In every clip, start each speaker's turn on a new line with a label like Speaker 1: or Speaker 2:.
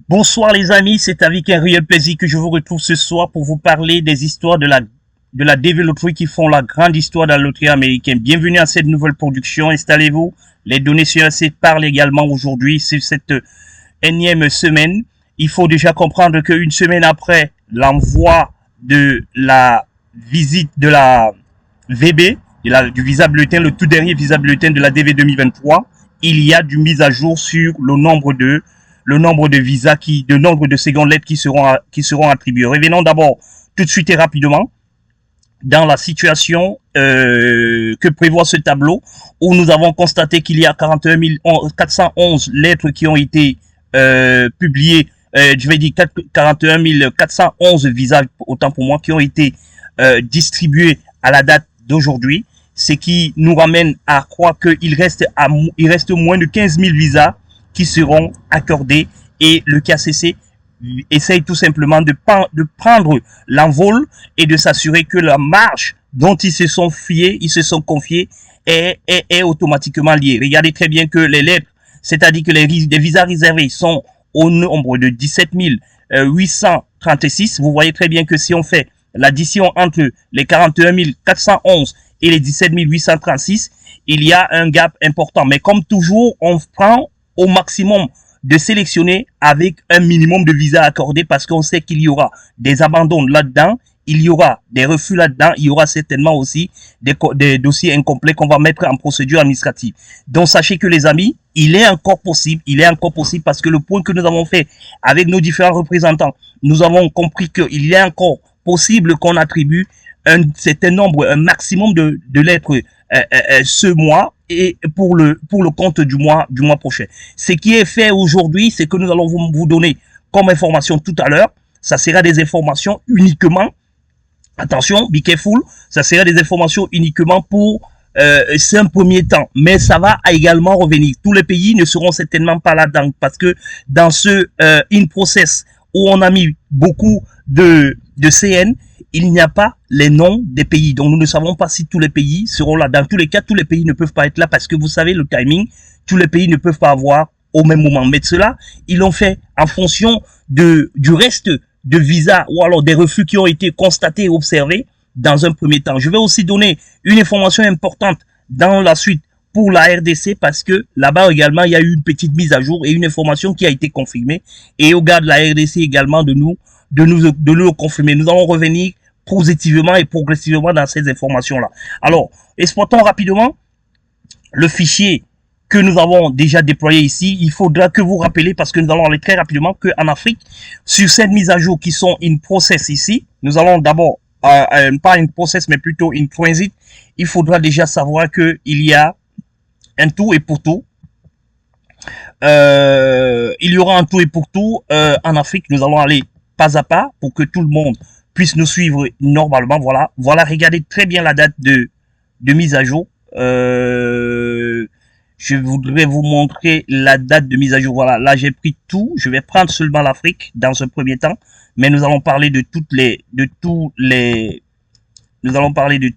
Speaker 1: Bonsoir les amis, c'est avec un réel plaisir que je vous retrouve ce soir pour vous parler des histoires de la DV Lottery qui font la grande histoire de la loterie américaine. Bienvenue à cette nouvelle production, installez-vous. Les données sur assez parlent également aujourd'hui, c'est cette énième semaine. Il faut déjà comprendre qu'une semaine après l'envoi de la visite de la VB, du visa bulletin, le tout dernier visa bulletin de la DV 2023, il y a du mise à jour sur le nombre de visas le nombre de secondes lettres qui seront attribuées. Revenons d'abord tout de suite et rapidement dans la situation que prévoit ce tableau où nous avons constaté qu'il y a 41 411 lettres qui ont été publiées, je vais dire 41 411 visas, autant pour moi, qui ont été distribués à la date d'aujourd'hui, ce qui nous ramène à croire qu'il reste moins de 15 000 visas qui seront accordés et le KCC essaye tout simplement de prendre l'envol et de s'assurer que la marge dont ils se sont confiés est automatiquement liée. Regardez très bien que les lettres, c'est-à-dire que les visas réservés sont au nombre de 17 836. Vous voyez très bien que si on fait l'addition entre les 41 411 et les 17 836, il y a un gap important. Mais comme toujours, on prend au maximum de sélectionner avec un minimum de visas accordés parce qu'on sait qu'il y aura des abandons là-dedans, il y aura des refus là-dedans, il y aura certainement aussi des dossiers incomplets qu'on va mettre en procédure administrative. Donc sachez que les amis, il est encore possible parce que le point que nous avons fait avec nos différents représentants, nous avons compris qu'il est encore possible qu'on attribue un certain nombre, un maximum de lettres ce mois et pour le compte du mois prochain. Ce qui est fait aujourd'hui, c'est que nous allons vous donner comme information tout à l'heure. Ça sera des informations uniquement, attention, be careful, ça sera des informations uniquement pour c'est un premier temps, mais ça va également revenir. Tous les pays ne seront certainement pas là-dedans parce que dans ce in process où on a mis beaucoup de CN, il n'y a pas les noms des pays. Donc, nous ne savons pas si tous les pays seront là. Dans tous les cas, tous les pays ne peuvent pas être là parce que vous savez, le timing, tous les pays ne peuvent pas avoir au même moment. Mais cela, ils l'ont fait en fonction du reste de visas ou alors des refus qui ont été constatés et observés dans un premier temps. Je vais aussi donner une information importante dans la suite pour la RDC parce que là-bas également, il y a eu une petite mise à jour et une information qui a été confirmée. Et au gars de la RDC également de nous confirmer. Nous allons revenir positivement et progressivement dans ces informations-là. Alors, exportons rapidement le fichier que nous avons déjà déployé ici. Il faudra que vous rappelez, parce que nous allons aller très rapidement, qu'en Afrique, sur cette mise à jour qui sont in process ici, nous allons d'abord, pas in process, mais plutôt in transit, il faudra déjà savoir qu'il y a un tout et pour tout. Il y aura un tout et pour tout. En Afrique, nous allons aller pas à pas pour que tout le monde puisse nous suivre normalement. Voilà, regardez très bien la date de mise à jour. Je voudrais vous montrer la date de mise à jour. Voilà, là j'ai pris tout. Je vais prendre seulement l'Afrique dans un premier temps, mais nous allons parler nous allons parler de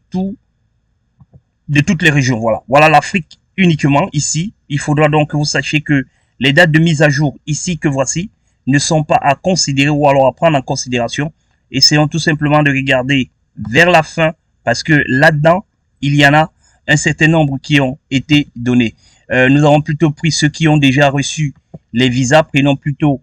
Speaker 1: toutes les régions. Voilà l'Afrique uniquement ici. Il faudra donc que vous sachiez que les dates de mise à jour ici que voici ne sont pas à considérer ou alors à prendre en considération. Essayons tout simplement de regarder vers la fin parce que là-dedans, il y en a un certain nombre qui ont été donnés. Nous avons plutôt pris ceux qui ont déjà reçu les visas. Prenons plutôt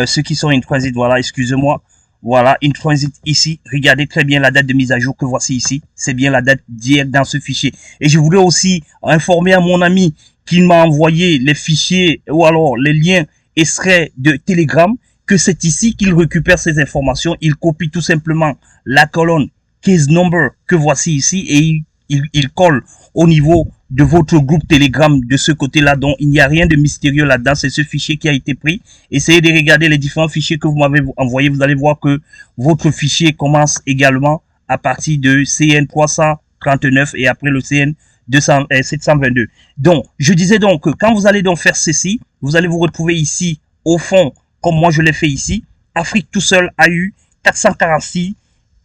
Speaker 1: ceux qui sont in transit. Voilà, excusez-moi. Voilà, in transit ici. Regardez très bien la date de mise à jour que voici ici. C'est bien la date d'hier dans ce fichier. Et je voulais aussi informer à mon ami qui m'a envoyé les fichiers ou alors les liens extraits de Telegram, que c'est ici qu'il récupère ces informations. Il copie tout simplement la colonne case number que voici ici et il colle au niveau de votre groupe Telegram de ce côté-là. Donc, il n'y a rien de mystérieux là-dedans. C'est ce fichier qui a été pris. Essayez de regarder les différents fichiers que vous m'avez envoyés. Vous allez voir que votre fichier commence également à partir de CN 339 et après le CN 722. Donc, je disais donc que quand vous allez donc faire ceci, vous allez vous retrouver ici au fond, comme moi je l'ai fait ici. Afrique tout seul a eu 446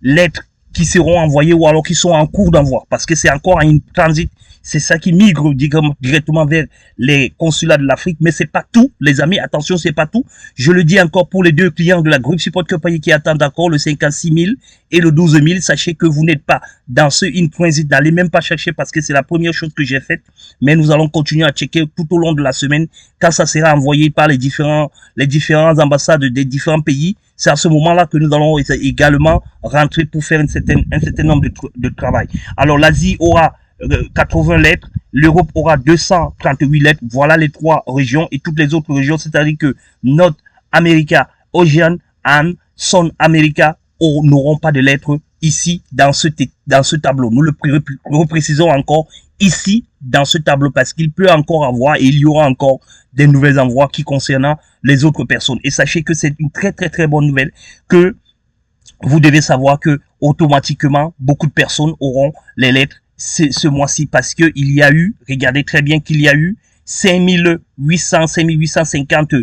Speaker 1: lettres qui seront envoyés ou alors qui sont en cours d'envoi, parce que c'est encore un transit. C'est ça qui migre directement vers les consulats de l'Afrique, mais c'est pas tout, les amis. Attention, c'est pas tout. Je le dis encore pour les deux clients de la Group Support Company qui attendent encore le 56 000 et le 12 000. Sachez que vous n'êtes pas dans ce in transit. N'allez même pas chercher parce que c'est la première chose que j'ai faite. Mais nous allons continuer à checker tout au long de la semaine quand ça sera envoyé par les différents ambassades des différents pays. C'est à ce moment-là que nous allons également rentrer pour faire un certain nombre de travail. Alors, l'Asie aura 80 lettres, l'Europe aura 238 lettres, voilà les trois régions et toutes les autres régions, c'est-à-dire que North America, Ocean and South America n'auront pas de lettres ici dans ce tableau. Nous le reprécisons encore ici dans ce tableau parce qu'il peut encore avoir et il y aura encore des nouvelles envois qui concernent les autres personnes. Et sachez que c'est une très bonne nouvelle que vous devez savoir que automatiquement beaucoup de personnes auront les lettres ce mois-ci parce que il y a eu, regardez très bien qu'il y a eu 5850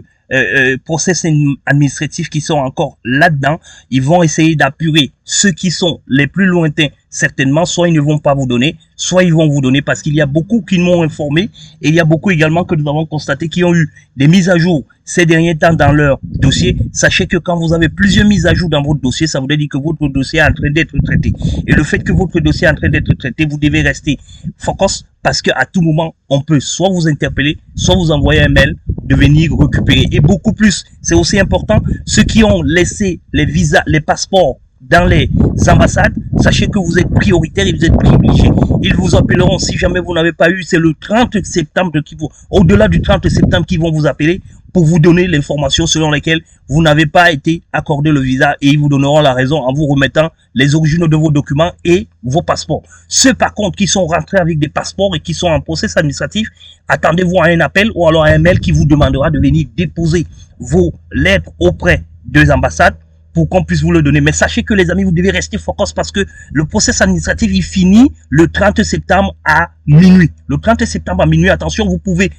Speaker 1: process administratifs qui sont encore là-dedans. Ils vont essayer d'apurer ceux qui sont les plus lointains, certainement. Soit ils ne vont pas vous donner, soit ils vont vous donner parce qu'il y a beaucoup qui m'ont informé et il y a beaucoup également que nous avons constaté qui ont eu des mises à jour ces derniers temps dans leur dossier. Sachez que quand vous avez plusieurs mises à jour dans votre dossier, ça veut dire que votre dossier est en train d'être traité. Et le fait que votre dossier est en train d'être traité, vous devez rester focus parce qu'à tout moment, on peut soit vous interpeller, soit vous envoyer un mail de venir récupérer. Et beaucoup plus, c'est aussi important, ceux qui ont laissé les visas, les passeports dans les ambassades, sachez que vous êtes prioritaire et vous êtes privilégié. Ils vous appelleront si jamais vous n'avez pas eu, c'est le 30 septembre qui vous, au-delà du 30 septembre qui vont vous appeler pour vous donner l'information selon laquelle vous n'avez pas été accordé le visa et ils vous donneront la raison en vous remettant les originaux de vos documents et vos passeports. Ceux par contre qui sont rentrés avec des passeports et qui sont en process administratif, attendez-vous à un appel ou alors à un mail qui vous demandera de venir déposer vos lettres auprès des ambassades pour qu'on puisse vous le donner. Mais sachez que les amis, vous devez rester focus parce que le process administratif, il finit le 30 septembre à minuit. Le 30 septembre à minuit, attention, vous pouvez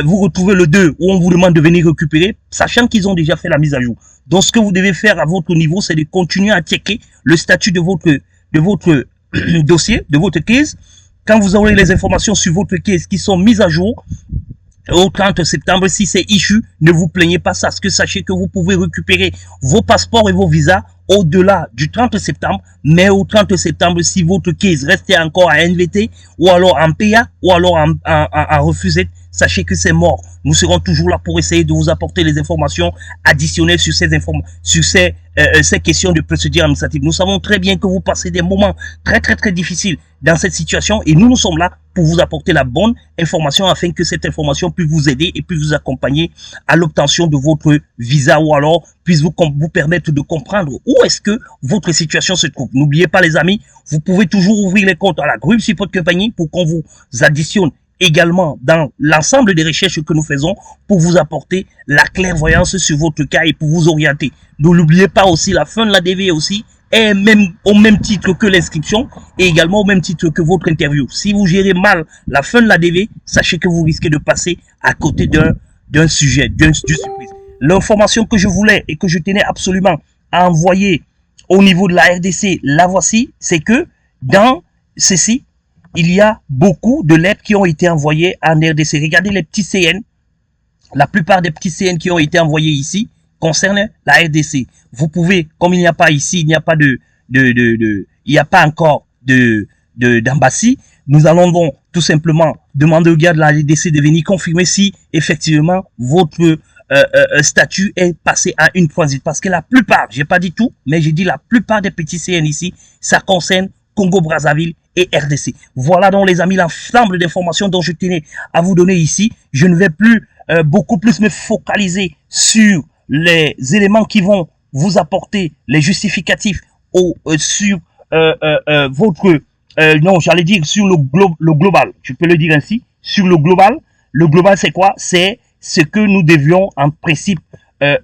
Speaker 1: vous retrouver le 2 où on vous demande de venir récupérer, sachant qu'ils ont déjà fait la mise à jour. Donc, ce que vous devez faire à votre niveau, c'est de continuer à checker le statut de votre dossier, de votre case. Quand vous aurez les informations sur votre case qui sont mises à jour, au 30 septembre, si c'est issue, ne vous plaignez pas ça, parce que sachez que vous pouvez récupérer vos passeports et vos visas au-delà du 30 septembre, mais au 30 septembre, si votre case restait encore à NVT, ou alors en PA, ou alors en refusé, sachez que c'est mort. Nous serons toujours là pour essayer de vous apporter les informations additionnelles sur ces questions de procédure administrative. Nous savons très bien que vous passez des moments très difficiles dans cette situation et nous sommes là pour vous apporter la bonne information afin que cette information puisse vous aider et puisse vous accompagner à l'obtention de votre visa ou alors puisse vous permettre de comprendre où est-ce que votre situation se trouve. N'oubliez pas les amis, vous pouvez toujours ouvrir les comptes à la Group Support Company pour qu'on vous additionne également dans l'ensemble des recherches que nous faisons pour vous apporter la clairvoyance sur votre cas et pour vous orienter. N'oubliez pas aussi la fin de la DV aussi est même au même titre que l'inscription et également au même titre que votre interview. Si vous gérez mal la fin de la DV, sachez que vous risquez de passer à côté d'un sujet, d'une surprise. L'information que je voulais et que je tenais absolument à envoyer au niveau de la RDC, la voici, c'est que dans ceci, il y a beaucoup de lettres qui ont été envoyées en RDC. Regardez les petits CN. La plupart des petits CN qui ont été envoyés ici concernent la RDC. Vous pouvez, comme il n'y a pas ici, il n'y a pas il n'y a pas encore d'ambassade, nous allons donc tout simplement demander au gars de la RDC de venir confirmer si effectivement votre statut est passé à une transit. Parce que la plupart, j'ai pas dit tout, mais j'ai dit la plupart des petits CN ici, ça concerne Congo-Brazzaville et RDC. Voilà donc les amis l'ensemble d'informations dont je tenais à vous donner ici. Je ne vais plus beaucoup plus me focaliser sur les éléments qui vont vous apporter les justificatifs sur votre non, j'allais dire sur le global. Je peux le dire ainsi. Sur le global. Le global, c'est quoi? C'est ce que nous devions en principe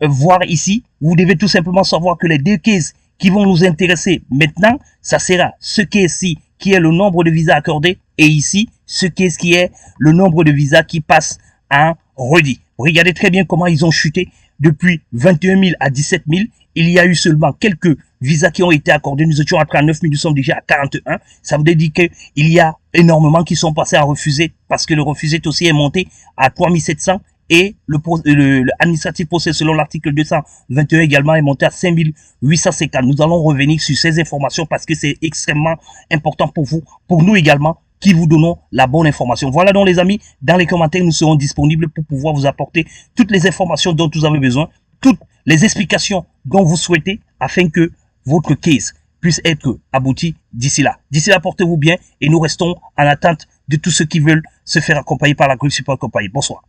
Speaker 1: voir ici. Vous devez tout simplement savoir que les deux cases qui vont nous intéresser maintenant, ça sera ce case-ci qui est le nombre de visas accordés et ici, ce case qui est le nombre de visas qui passent en redit. Regardez très bien comment ils ont chuté depuis 21 000 à 17 000 il y a eu seulement quelques visas qui ont été accordés. Nous étions à 39 000, nous sommes déjà à 41. Ça veut dire qu'il y a énormément qui sont passés à refuser parce que le refusé aussi est monté à 3 700 et l'administratif procès selon l'article 221 également est monté à 5 850. Nous allons revenir sur ces informations parce que c'est extrêmement important pour vous, pour nous également, qui vous donnons la bonne information. Voilà donc les amis, dans les commentaires, nous serons disponibles pour pouvoir vous apporter toutes les informations dont vous avez besoin, toutes les explications dont vous souhaitez afin que votre case puisse être abouti d'ici là. D'ici là, portez-vous bien et nous restons en attente de tous ceux qui veulent se faire accompagner par la Groupe Support Compagnie. Bonsoir.